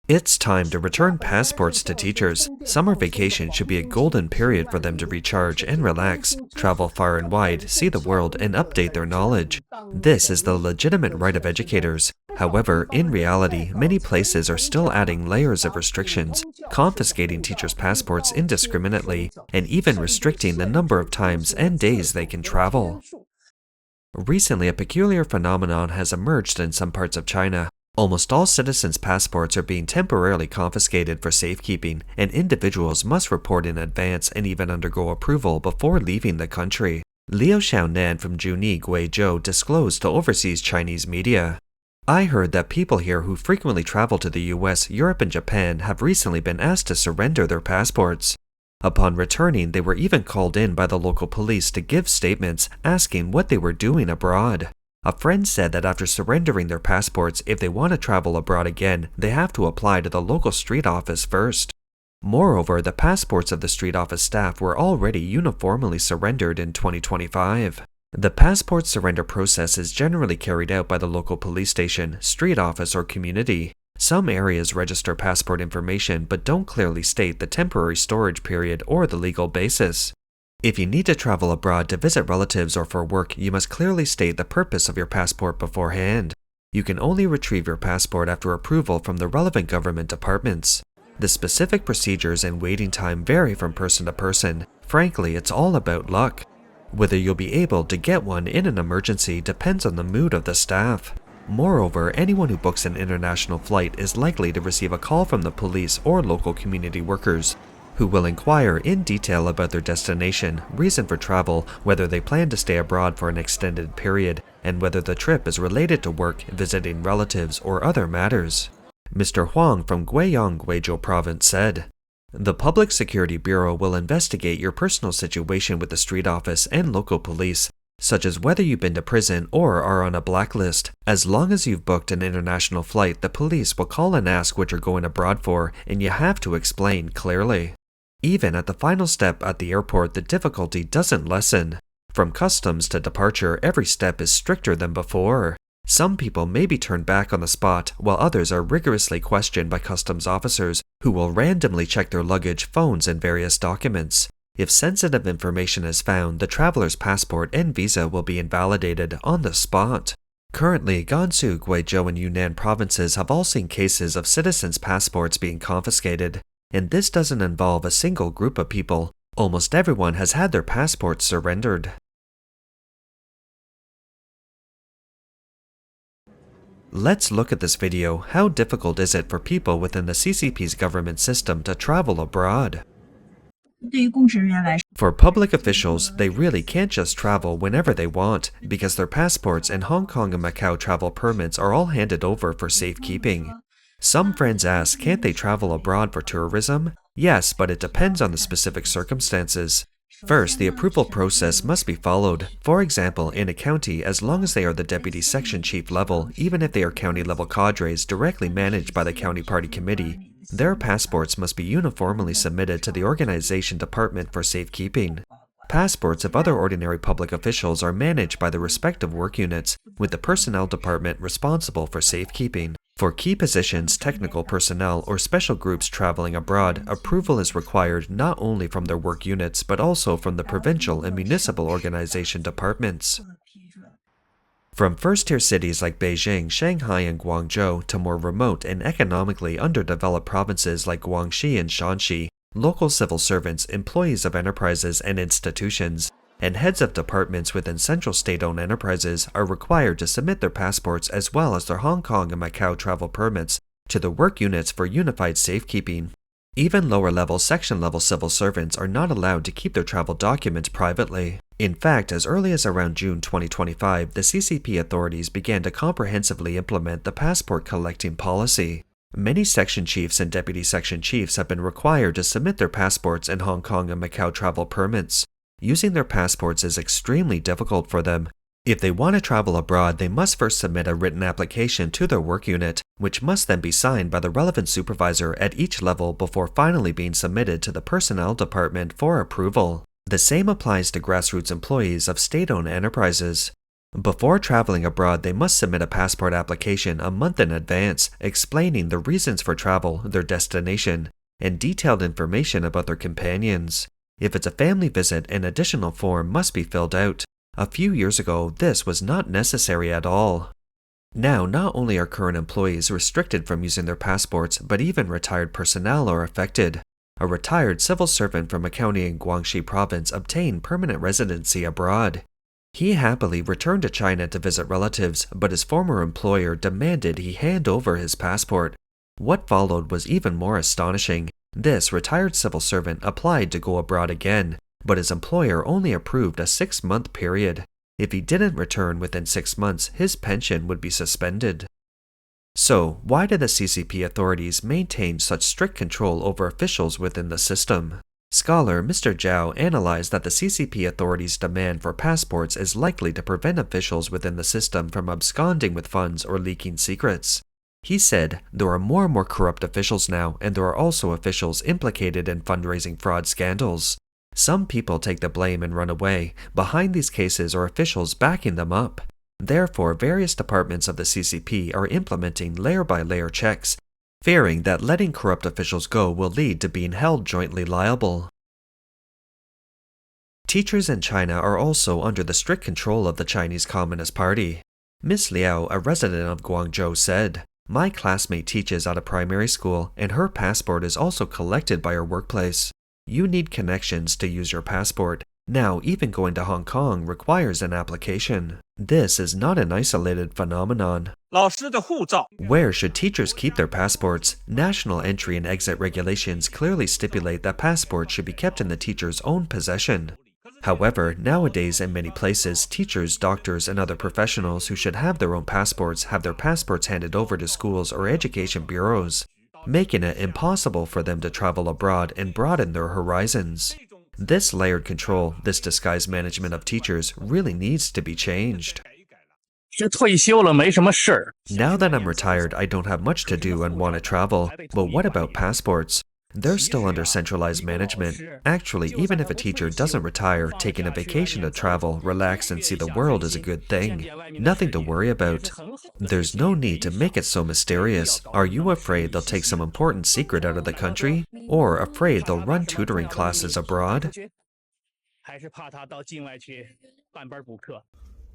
It's time to return passports to teachers. Summer vacation should be a golden period for them to recharge and relax, travel far and wide, see the world, and update their knowledge. This is the legitimate right of educators. However, in reality, many places are still adding layers of restrictions, confiscating teachers' passports indiscriminately, and even restricting the number of times and days they can travel. Recently, a peculiar phenomenon has emerged in some parts of China. Almost all citizens' passports are being temporarily confiscated for safekeeping, and individuals must report in advance and even undergo approval before leaving the country. Liu Xiaonan from Juni Guizhou disclosed to overseas Chinese media. I heard that people here who frequently travel to the US, Europe, and Japan have recently been asked to surrender their passports. Upon returning, they were even called in by the local police to give statements asking what they were doing abroad. A friend said that after surrendering their passports, if they want to travel abroad again, they have to apply to the local street office first. Moreover, the passports of the street office staff were already uniformly surrendered in 2025. The passport surrender process is generally carried out by the local police station, street office, or community. Some areas register passport information but don't clearly state the temporary storage period or the legal basis. If you need to travel abroad to visit relatives or for work, you must clearly state the purpose of your passport beforehand. You can only retrieve your passport after approval from the relevant government departments. The specific procedures and waiting time vary from person to person. Frankly, it's all about luck. Whether you'll be able to get one in an emergency depends on the mood of the staff. Moreover, anyone who books an international flight is likely to receive a call from the police or local community workers, who will inquire in detail about their destination, reason for travel, whether they plan to stay abroad for an extended period, and whether the trip is related to work, visiting relatives, or other matters. Mr. Huang from Guiyang, Guizhou Province said, "The Public Security Bureau will investigate your personal situation with the street office and local police, such as whether you've been to prison or are on a blacklist. As long as you've booked an international flight, the police will call and ask what you're going abroad for, and you have to explain clearly." Even at the final step at the airport, the difficulty doesn't lessen. From customs to departure, every step is stricter than before. Some people may be turned back on the spot, while others are rigorously questioned by customs officers, who will randomly check their luggage, phones, and various documents. If sensitive information is found, the traveler's passport and visa will be invalidated on the spot. Currently, Gansu, Guizhou, and Yunnan provinces have all seen cases of citizens' passports being confiscated. And this doesn't involve a single group of people. Almost everyone has had their passports surrendered. Let's look at this video. How difficult is it for people within the CCP's government system to travel abroad? For public officials, they really can't just travel whenever they want, because their passports and Hong Kong and Macau travel permits are all handed over for safekeeping. Some friends ask, can't they travel abroad for tourism? Yes, but it depends on the specific circumstances. First, the approval process must be followed. For example, in a county, as long as they are the deputy section chief level, even if they are county level cadres directly managed by the county party committee, their passports must be uniformly submitted to the organization department for safekeeping. Passports of other ordinary public officials are managed by the respective work units, with the personnel department responsible for safekeeping. For key positions, technical personnel, or special groups traveling abroad, approval is required not only from their work units, but also from the provincial and municipal organization departments. From first-tier cities like Beijing, Shanghai, and Guangzhou to more remote and economically underdeveloped provinces like Guangxi and Shanxi, local civil servants, employees of enterprises and institutions, and heads of departments within central state-owned enterprises are required to submit their passports as well as their Hong Kong and Macau travel permits to the work units for unified safekeeping. Even lower-level, section-level civil servants are not allowed to keep their travel documents privately. In fact, as early as around June 2025, the CCP authorities began to comprehensively implement the passport collecting policy. Many section chiefs and deputy section chiefs have been required to submit their passports and Hong Kong and Macau travel permits. Using their passports is extremely difficult for them. If they want to travel abroad, they must first submit a written application to their work unit, which must then be signed by the relevant supervisor at each level before finally being submitted to the personnel department for approval. The same applies to grassroots employees of state-owned enterprises. Before traveling abroad, they must submit a passport application a month in advance, explaining the reasons for travel, their destination, and detailed information about their companions. If it's a family visit, an additional form must be filled out. A few years ago, this was not necessary at all. Now, not only are current employees restricted from using their passports, but even retired personnel are affected. A retired civil servant from a county in Guangxi province obtained permanent residency abroad. He happily returned to China to visit relatives, but his former employer demanded he hand over his passport. What followed was even more astonishing. This retired civil servant applied to go abroad again, but his employer only approved a 6-month period. If he didn't return within 6 months, his pension would be suspended. So, why do the CCP authorities maintain such strict control over officials within the system? Scholar Mr. Zhao analyzed that the CCP authorities' demand for passports is likely to prevent officials within the system from absconding with funds or leaking secrets. He said, there are more and more corrupt officials now, and there are also officials implicated in fundraising fraud scandals. Some people take the blame and run away. Behind these cases are officials backing them up. Therefore, various departments of the CCP are implementing layer-by-layer checks, fearing that letting corrupt officials go will lead to being held jointly liable. Teachers in China are also under the strict control of the Chinese Communist Party. Miss Liao, a resident of Guangzhou, said, "My classmate teaches at a primary school, and her passport is also collected by her workplace. You need connections to use your passport. Now, even going to Hong Kong requires an application. This is not an isolated phenomenon. Where should teachers keep their passports? National entry and exit regulations clearly stipulate that passports should be kept in the teacher's own possession. However, nowadays in many places, teachers, doctors, and other professionals who should have their own passports have their passports handed over to schools or education bureaus, making it impossible for them to travel abroad and broaden their horizons. This layered control, this disguised management of teachers really needs to be changed. Now that I'm retired, I don't have much to do and want to travel. But what about passports? They're still under centralized management. Actually, even if a teacher doesn't retire, taking a vacation to travel, relax, and see the world is a good thing. Nothing to worry about. There's no need to make it so mysterious. Are you afraid they'll take some important secret out of the country? Or afraid they'll run tutoring classes abroad?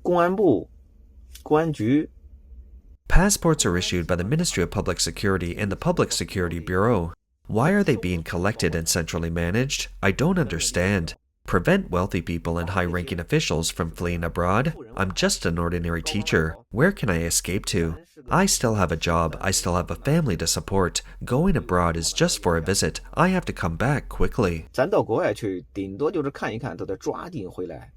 公安部、公安局 Passports are issued by the Ministry of Public Security and the Public Security Bureau. Why are they being collected and centrally managed? I don't understand. Prevent wealthy people and high-ranking officials from fleeing abroad? I'm just an ordinary teacher. Where can I escape to? I still have a job. I still have a family to support. Going abroad is just for a visit. I have to come back quickly. 咱到国外去，顶多就是看一看，都得抓紧回来。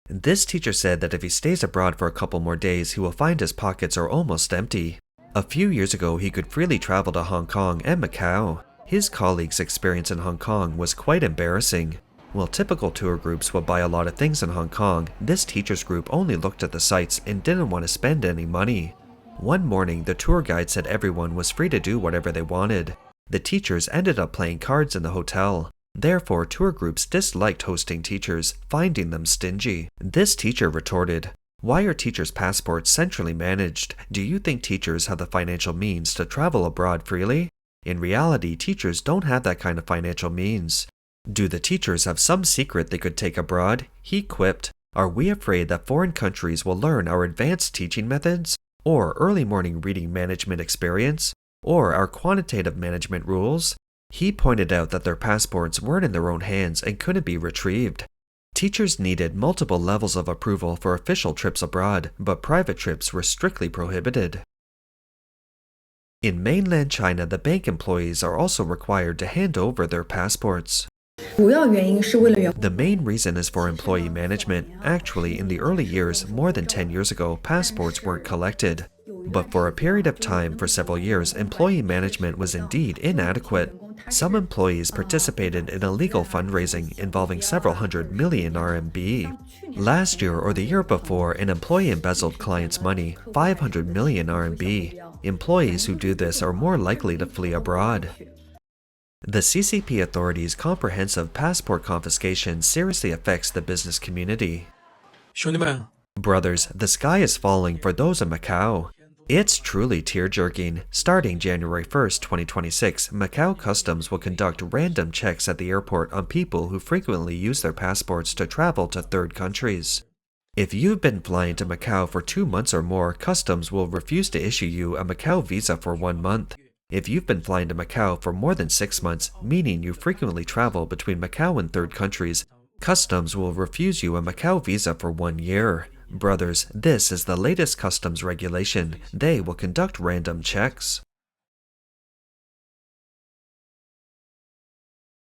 This teacher said that if he stays abroad for a couple more days, he will find his pockets are almost empty. A few years ago, he could freely travel to Hong Kong and Macau. His colleagues' experience in Hong Kong was quite embarrassing. While typical tour groups would buy a lot of things in Hong Kong, this teacher's group only looked at the sights and didn't want to spend any money. One morning, the tour guide said everyone was free to do whatever they wanted. The teachers ended up playing cards in the hotel. Therefore, tour groups disliked hosting teachers, finding them stingy. This teacher retorted, "Why are teachers' passports centrally managed? Do you think teachers have the financial means to travel abroad freely? In reality, teachers don't have that kind of financial means. Do the teachers have some secret they could take abroad?" He quipped, "Are we afraid that foreign countries will learn our advanced teaching methods? Or early morning reading management experience? Or our quantitative management rules?" He pointed out that their passports weren't in their own hands and couldn't be retrieved. Teachers needed multiple levels of approval for official trips abroad, but private trips were strictly prohibited. In mainland China, the bank employees are also required to hand over their passports. The main reason is for employee management. Actually, in the early years, more than 10 years ago, passports weren't collected. But for a period of time, for several years, employee management was indeed inadequate. Some employees participated in illegal fundraising involving several hundred million RMB. Last year or the year before, an employee embezzled clients' money, 500 million RMB. Employees who do this are more likely to flee abroad. The CCP authorities' comprehensive passport confiscation seriously affects the business community. 兄弟们， Brothers, the sky is falling for those in Macau. It's truly tear-jerking. Starting January 1st, 2026, Macau Customs will conduct random checks at the airport on people who frequently use their passports to travel to third countries. If you've been flying to Macau for 2 months or more, Customs will refuse to issue you a Macau visa for 1 month. If you've been flying to Macau for more than 6 months, meaning you frequently travel between Macau and third countries, Customs will refuse you a Macau visa for 1 year. Brothers, this is the latest customs regulation. They will conduct random checks.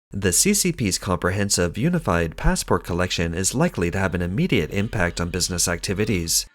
The CCP's comprehensive unified passport collection is likely to have an immediate impact on business activities.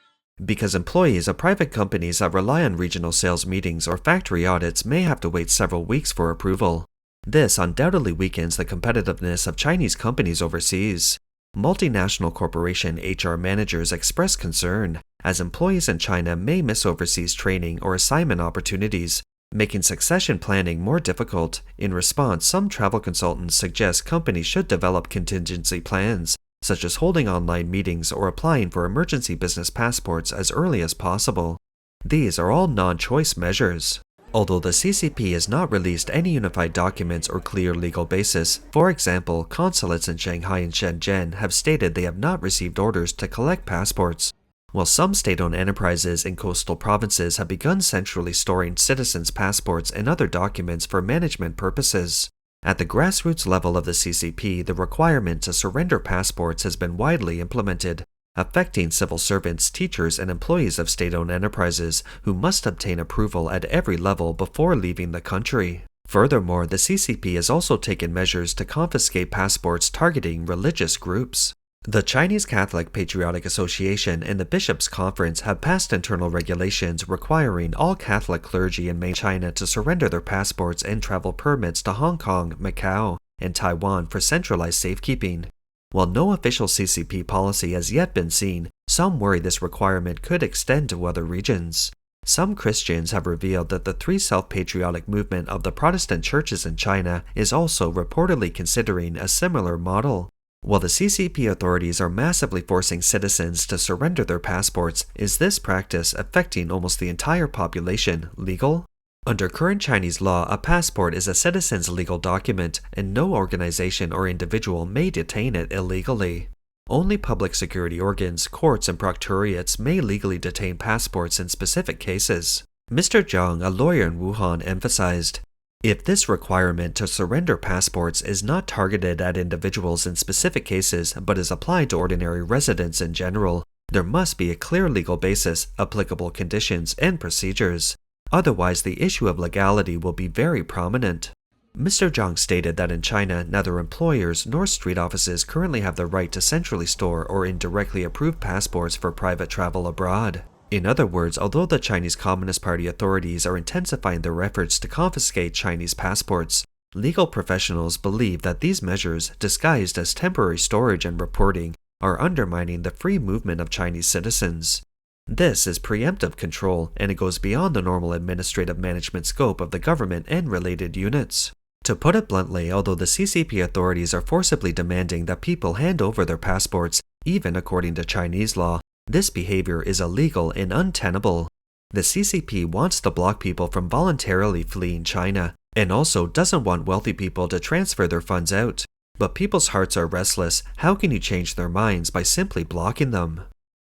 Because employees of private companies that rely on regional sales meetings or factory audits may have to wait several weeks for approval. This undoubtedly weakens the competitiveness of Chinese companies overseas. Multinational corporation HR managers express concern, as employees in China may miss overseas training or assignment opportunities, making succession planning more difficult. In response, some travel consultants suggest companies should develop contingency plans, such as holding online meetings or applying for emergency business passports as early as possible. These are all non-choice measures. Although the CCP has not released any unified documents or clear legal basis, for example, consulates in Shanghai and Shenzhen have stated they have not received orders to collect passports, while some state-owned enterprises in coastal provinces have begun centrally storing citizens' passports and other documents for management purposes. At the grassroots level of the CCP, the requirement to surrender passports has been widely implemented, affecting civil servants, teachers, and employees of state-owned enterprises who must obtain approval at every level before leaving the country. Furthermore, the CCP has also taken measures to confiscate passports targeting religious groups. The Chinese Catholic Patriotic Association and the Bishops' Conference have passed internal regulations requiring all Catholic clergy in mainland China to surrender their passports and travel permits to Hong Kong, Macau, and Taiwan for centralized safekeeping. While no official CCP policy has yet been seen, some worry this requirement could extend to other regions. Some Christians have revealed that the Three Self-Patriotic movement of the Protestant churches in China is also reportedly considering a similar model. While the CCP authorities are massively forcing citizens to surrender their passports, is this practice affecting almost the entire population legal? Under current Chinese law, a passport is a citizen's legal document, and no organization or individual may detain it illegally. Only public security organs, courts, and proctoriates may legally detain passports in specific cases. Mr. Zhang, a lawyer in Wuhan, emphasized, if this requirement to surrender passports is not targeted at individuals in specific cases but is applied to ordinary residents in general, there must be a clear legal basis, applicable conditions, and procedures. Otherwise, the issue of legality will be very prominent. Mr. Zhang stated that in China, neither employers nor street offices currently have the right to centrally store or indirectly approve passports for private travel abroad. In other words, although the Chinese Communist Party authorities are intensifying their efforts to confiscate Chinese passports, legal professionals believe that these measures, disguised as temporary storage and reporting, are undermining the free movement of Chinese citizens. This is preemptive control, and it goes beyond the normal administrative management scope of the government and related units. To put it bluntly, although the CCP authorities are forcibly demanding that people hand over their passports, even according to Chinese law, this behavior is illegal and untenable. The CCP wants to block people from voluntarily fleeing China, and also doesn't want wealthy people to transfer their funds out. But people's hearts are restless. How can you change their minds by simply blocking them?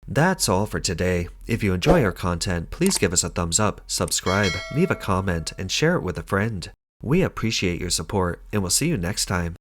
That's all for today. If you enjoy our content, please give us a thumbs up, subscribe, leave a comment, and share it with a friend. We appreciate your support, and we'll see you next time.